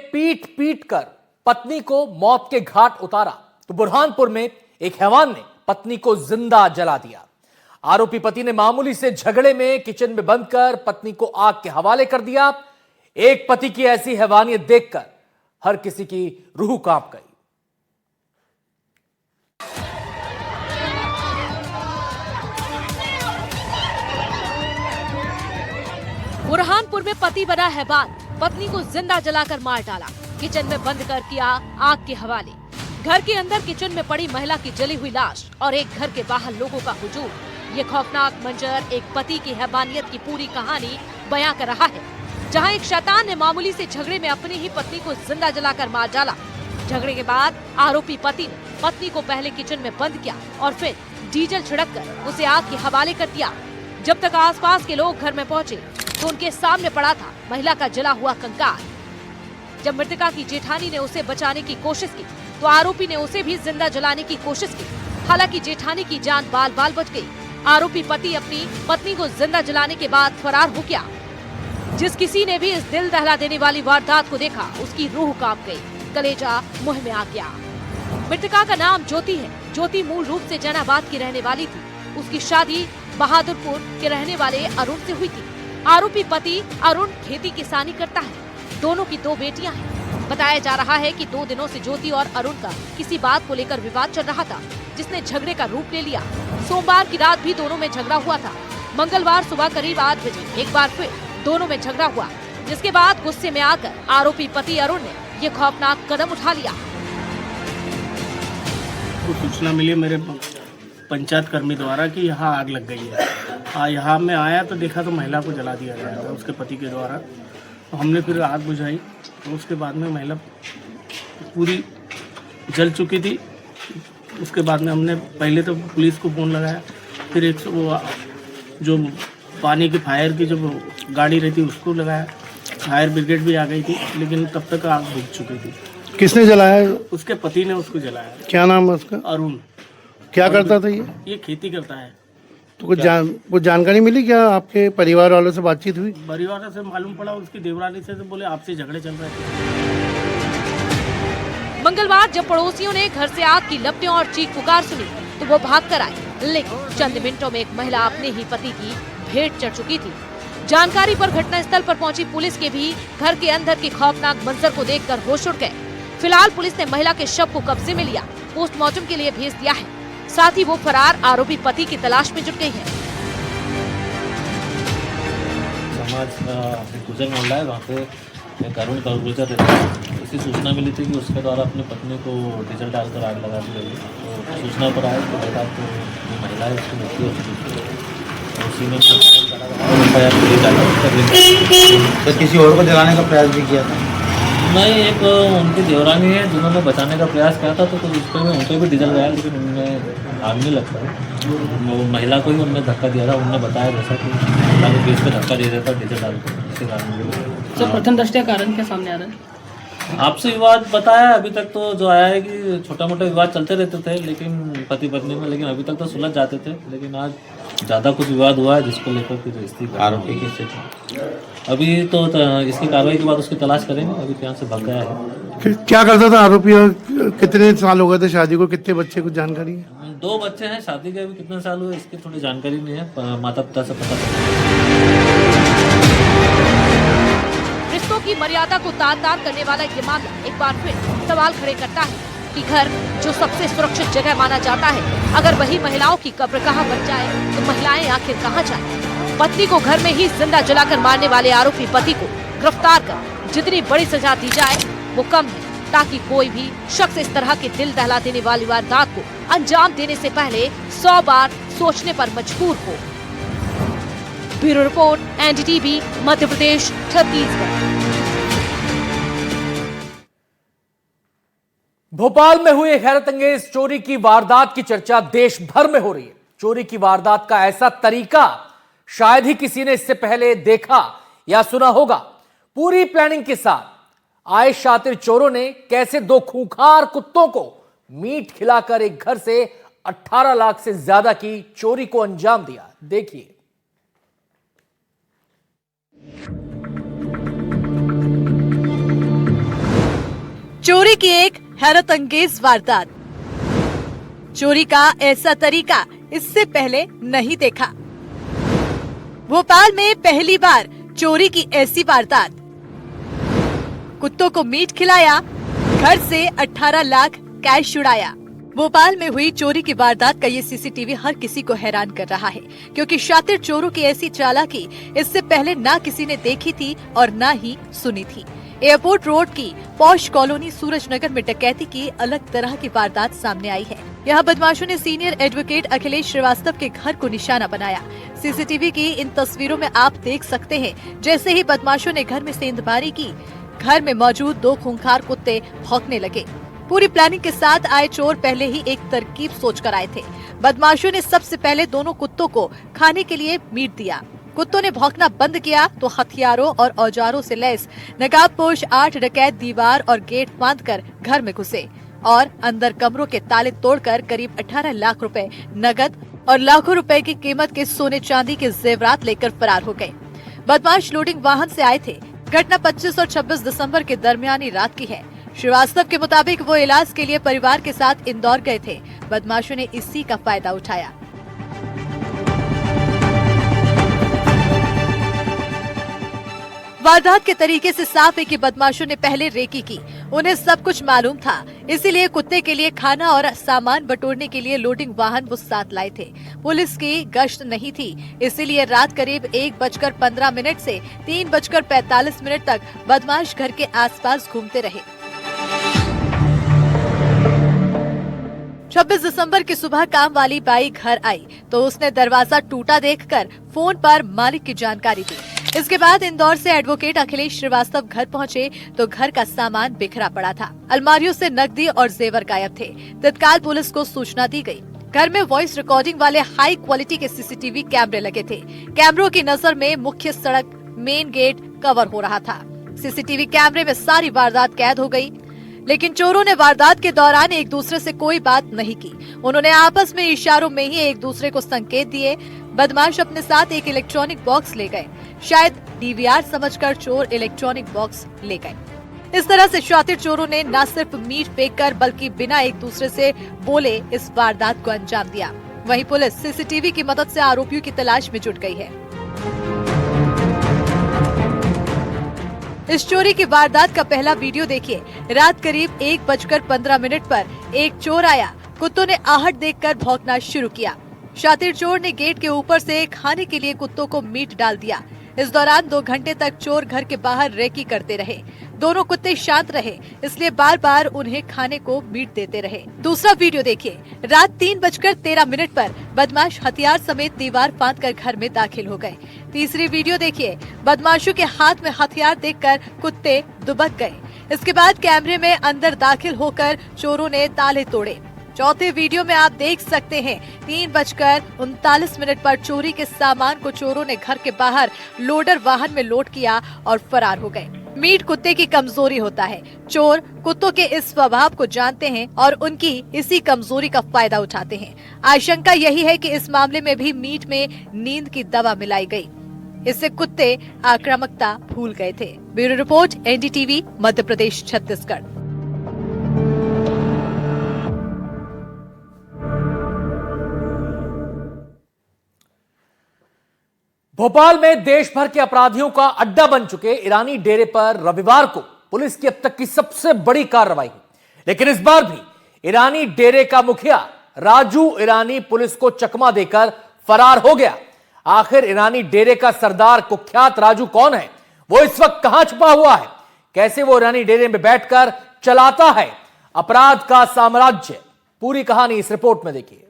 पीट पीट कर पत्नी को मौत के घाट उतारा तो बुरहानपुर में एक हैवान ने पत्नी को जिंदा जला दिया। आरोपी पति ने मामूली से झगड़े में किचन में बंद कर पत्नी को आग के हवाले कर दिया। एक पति की ऐसी हैवानियत देखकर हर किसी की रूह कांप गई। बुरहानपुर में पति बना हैवान, पत्नी को जिंदा जलाकर मार डाला, किचन में बंद कर किया आग के हवाले। घर के अंदर किचन में पड़ी महिला की जली हुई लाश और एक घर के बाहर लोगों का हुजूम। ये खौफनाक मंजर एक पति की हैवानियत की पूरी कहानी बयां कर रहा है, जहां एक शैतान ने मामूली से झगड़े में अपनी ही पत्नी को जिंदा जलाकर मार डाला। झगड़े के बाद आरोपी पति ने पत्नी को पहले किचन में बंद किया और फिर डीजल छिड़ककर उसे आग के हवाले कर दिया। जब तक आसपास के लोग घर में पहुंचे तो उनके सामने पड़ा था महिला का जला हुआ कंकाल। जब मृतका की जेठानी ने उसे बचाने की कोशिश की तो आरोपी ने उसे भी जिंदा जलाने की कोशिश की। हालांकि जेठानी की जान बाल बाल बच गई। आरोपी पति अपनी पत्नी को जिंदा जलाने के बाद फरार हो गया। जिस किसी ने भी इस दिल दहला देने वाली वारदात को देखा उसकी रूह कांप गई, कलेजा मुंह में आ गया। मृतका का नाम ज्योति है। ज्योति मूल रूप से जैनाबाद की रहने वाली थी। उसकी शादी बहादुरपुर के रहने वाले अरुण से हुई थी। आरोपी पति अरुण खेती किसानी करता है। दोनों की 2 बेटियां हैं। बताया जा रहा है कि 2 दिनों से ज्योति और अरुण का किसी बात को लेकर विवाद चल रहा था, जिसने झगड़े का रूप ले लिया। सोमवार की रात भी दोनों में झगड़ा हुआ था। मंगलवार सुबह करीब 8 बजे एक बार फिर दोनों में झगड़ा हुआ, जिसके बाद गुस्से में आकर आरोपी पति अरुण ने ये खौफनाक कदम उठा लिया। सूचना मिली मेरे पंचायत कर्मी द्वारा कि यहाँ आग लग गई है। यहाँ मैं आया तो देखा तो महिला को जला दिया गया था उसके पति के द्वारा। तो हमने फिर आग बुझाई तो उसके बाद में महिला पूरी जल चुकी थी। उसके बाद में हमने पहले तो पुलिस को फ़ोन लगाया, फिर वो जो पानी की फायर की जो गाड़ी रहती उसको लगाया। फायर ब्रिगेड भी आ गई थी, लेकिन तब तक आग बुझ चुकी थी। किसने जलाया? उसके पति ने उसको जलाया। क्या नाम है उसका? अरुण। क्या करता था ये खेती करता है। तो कुछ जानकारी मिली क्या? आपके परिवार वालों से बातचीत हुई? परिवार से मालूम पड़ा उसकी देवरानी से, तो बोले आपसे झगड़े चल रहे थे। मंगलवार जब पड़ोसियों ने घर से आग की लपटें और चीख पुकार सुनी तो वो भाग कर आए, लेकिन चंद मिनटों में एक महिला अपने ही पति की भेंट चढ़ चुकी थी। जानकारी पर घटनास्थल पर पहुंची पुलिस के भी घर के अंदर के खौफनाक मंजर को देखकर होश उड़ गए। फिलहाल पुलिस ने महिला के शव को कब्जे में लिया, पोस्टमार्टम के लिए भेज दिया है। साथ ही वो फरार आरोपी पति की तलाश में जुट गई है। समाज गुजर मोहल्ला है, वहाँ पे एक अरुण का गुजर रहता है। इसी सूचना मिली थी कि उसके द्वारा अपनी पत्नी को डीजल डालकर आग लगा दी गई। तो सूचना पर आए तो देखा तो जो महिला है उसकी मृत्यु हो चुकी थी। उसी में तो किसी और को जलाने का प्रयास भी किया था? नहीं, एक उनकी देवरानी है जिन्होंने बचाने का प्रयास किया था, तो उस पर में उनको भी डीजल लगाया, लेकिन उनमें आग नहीं लगता है। वो महिला को ही उनने धक्का दिया था। उन्होंने बताया जैसा कि महिला को बेच पर धक्का दे देता डीजल डालकर, इसके कारण। सर, प्रथम दृष्टया कारण क्या सामने आ रहा है? आपसे विवाद बताया अभी तक तो जो आया है कि छोटा मोटा विवाद चलते रहते थे, लेकिन पति पत्नी में, लेकिन अभी तक तो सुलझ जाते थे। लेकिन आज ज़्यादा कुछ विवाद हुआ है जिसको लेकर फिर इसकी आरोपी किससे थी? अभी तो इसकी कार्रवाई के बाद उसकी तलाश करेंगे। अभी यहाँ से भाग गया है। क्या करता था आरोपी और कितने साल हो गए थे शादी को? कितने बच्चे? कुछ जानकारी है? 2 बच्चे हैं। शादी के अभी कितने साल हुए इसकी थोड़ी जानकारी नहीं है, माता पिता से पता चला। रिश्तों की मर्यादा को तार-तार करने वाला ये मामला एक बार फिर सवाल खड़े करता है कि घर जो सबसे सुरक्षित जगह माना जाता है, अगर वही महिलाओं की कब्र कहाँ बन जाए तो महिलाएं आखिर कहाँ जाएं? पत्नी को घर में ही जिंदा जलाकर मारने वाले आरोपी पति को गिरफ्तार कर जितनी बड़ी सजा दी जाए वो कम है, ताकि कोई भी शख्स इस तरह के दिल दहला देने वाली वारदात को अंजाम देने से पहले 100 बार सोचने पर मजबूर हो। Bureau report, NDTV, Madhya Pradesh, Chhattisgarh. Bhopal में हुई हैरतअंगेज चोरी की वारदात की चर्चा देश भर में हो रही है। चोरी की वारदात का ऐसा तरीका शायद ही किसी ने इससे पहले देखा या सुना होगा। पूरी प्लानिंग के साथ आए शातिर चोरों ने कैसे 2 खूंखार कुत्तों को मीट खिलाकर एक घर से 18 लाख से ज्यादा की चोरी को अंजाम दिया, देखिए। की एक हैरत अंगेज वारदात। चोरी का ऐसा तरीका इससे पहले नहीं देखा। भोपाल में पहली बार चोरी की ऐसी वारदात। कुत्तों को मीट खिलाया, घर से 18 लाख कैश उड़ाया। भोपाल में हुई चोरी की वारदात का ये सीसीटीवी हर किसी को हैरान कर रहा है, क्योंकि शातिर चोरों की ऐसी चालाकी इससे पहले ना किसी ने देखी थी और ना ही सुनी थी। एयरपोर्ट रोड की पॉश कॉलोनी सूरजनगर में डकैती की अलग तरह की वारदात सामने आई है। यहाँ बदमाशों ने सीनियर एडवोकेट अखिलेश श्रीवास्तव के घर को निशाना बनाया। सीसीटीवी की इन तस्वीरों में आप देख सकते हैं, जैसे ही बदमाशों ने घर में सेंधमारी की, घर में मौजूद 2 खूंखार कुत्ते भौंकने लगे। पूरी प्लानिंग के साथ आए चोर पहले ही एक तरकीब सोच कर आए थे। बदमाशों ने सबसे पहले दोनों कुत्तों को खाने के लिए मीट दिया। कुत्तों ने भौंकना बंद किया तो हथियारों और औजारों से लैस नकाबपोश 8 डकैत दीवार और गेट फांदकर घर में घुसे और अंदर कमरों के ताले तोड़कर करीब 18 लाख रुपए नगद और लाखों रुपए की कीमत के सोने चांदी के जेवरात लेकर फरार हो गए। बदमाश लोडिंग वाहन से आए थे। घटना 25 और 26 दिसंबर के दरमियानी रात की है। श्रीवास्तव के मुताबिक वो इलाज के लिए परिवार के साथ इंदौर गए थे। बदमाशों ने इसी का फायदा उठाया। वारदात के तरीके से साफ है कि बदमाशों ने पहले रेकी की। उन्हें सब कुछ मालूम था, इसीलिए कुत्ते के लिए खाना और सामान बटोरने के लिए लोडिंग वाहन वो साथ लाए थे। पुलिस की गश्त नहीं थी, इसीलिए रात करीब 1:15 से 3:45 तक बदमाश घर के आसपास घूमते रहे। 26 दिसंबर की सुबह काम वाली बाई घर आई तो उसने दरवाजा टूटा देखकर फोन पर मालिक की जानकारी दी। इसके बाद इंदौर से एडवोकेट अखिलेश श्रीवास्तव घर पहुंचे तो घर का सामान बिखरा पड़ा था। अलमारियों से नकदी और जेवर गायब थे। तत्काल पुलिस को सूचना दी गई। घर में वॉइस रिकॉर्डिंग वाले हाई क्वालिटी के सीसीटीवी कैमरे लगे थे। कैमरों की नजर में मुख्य सड़क, मेन गेट कवर हो रहा था। सीसीटीवी कैमरे में सारी वारदात कैद हो गई, लेकिन चोरों ने वारदात के दौरान एक दूसरे से कोई बात नहीं की। उन्होंने आपस में इशारों में ही एक दूसरे को संकेत दिए। बदमाश अपने साथ एक इलेक्ट्रॉनिक बॉक्स ले गए। शायद डीवीआर समझकर चोर इलेक्ट्रॉनिक बॉक्स ले गए। इस तरह से शातिर चोरों ने न सिर्फ मीट फेंककर बल्कि बिना एक दूसरे से बोले इस वारदात को अंजाम दिया। वहीं पुलिस सीसीटीवी की मदद से आरोपियों की तलाश में जुट गई है। इस चोरी की वारदात का पहला वीडियो देखिए। रात करीब 1:15 पर एक चोर आया। कुत्तों ने आहट देखकर भौंकना शुरू किया। शातिर चोर ने गेट के ऊपर से खाने के लिए कुत्तों को मीट डाल दिया। इस दौरान 2 घंटे तक चोर घर के बाहर रेकी करते रहे। दोनों कुत्ते शांत रहे, इसलिए बार बार उन्हें खाने को मीट देते रहे। दूसरा वीडियो देखिए। रात 3:13 पर बदमाश हथियार समेत दीवार फांदकर घर में दाखिल हो गए। तीसरी वीडियो देखिए। बदमाशों के हाथ में हथियार देखकर कुत्ते दुबक गए। इसके बाद कैमरे में अंदर दाखिल होकर चोरों ने ताले तोड़े। चौथे वीडियो में आप देख सकते हैं 3:39 पर चोरी के सामान को चोरों ने घर के बाहर लोडर वाहन में लोड किया और फरार हो गए। मीट कुत्ते की कमजोरी होता है। चोर कुत्तों के इस स्वभाव को जानते हैं और उनकी इसी कमजोरी का फायदा उठाते हैं। आशंका यही है कि इस मामले में भी मीट में नींद की दवा मिलाई गई। इससे कुत्ते आक्रामकता भूल गए थे। Bureau report, NDTV, Madhya Pradesh, Chhattisgarh. Bhopal में देश भर के अपराधियों का अड्डा बन चुके ईरानी डेरे पर रविवार को पुलिस की अब तक की सबसे बड़ी कार्रवाई हुई। लेकिन इस बार भी ईरानी डेरे का मुखिया राजू ईरानी पुलिस को चकमा देकर फरार हो गया। आखिर ईरानी डेरे का सरदार कुख्यात राजू कौन है? वो इस वक्त कहां छुपा हुआ है? कैसे वो ईरानी डेरे में बैठकर चलाता है अपराध का साम्राज्य? पूरी कहानी इस रिपोर्ट में देखिए।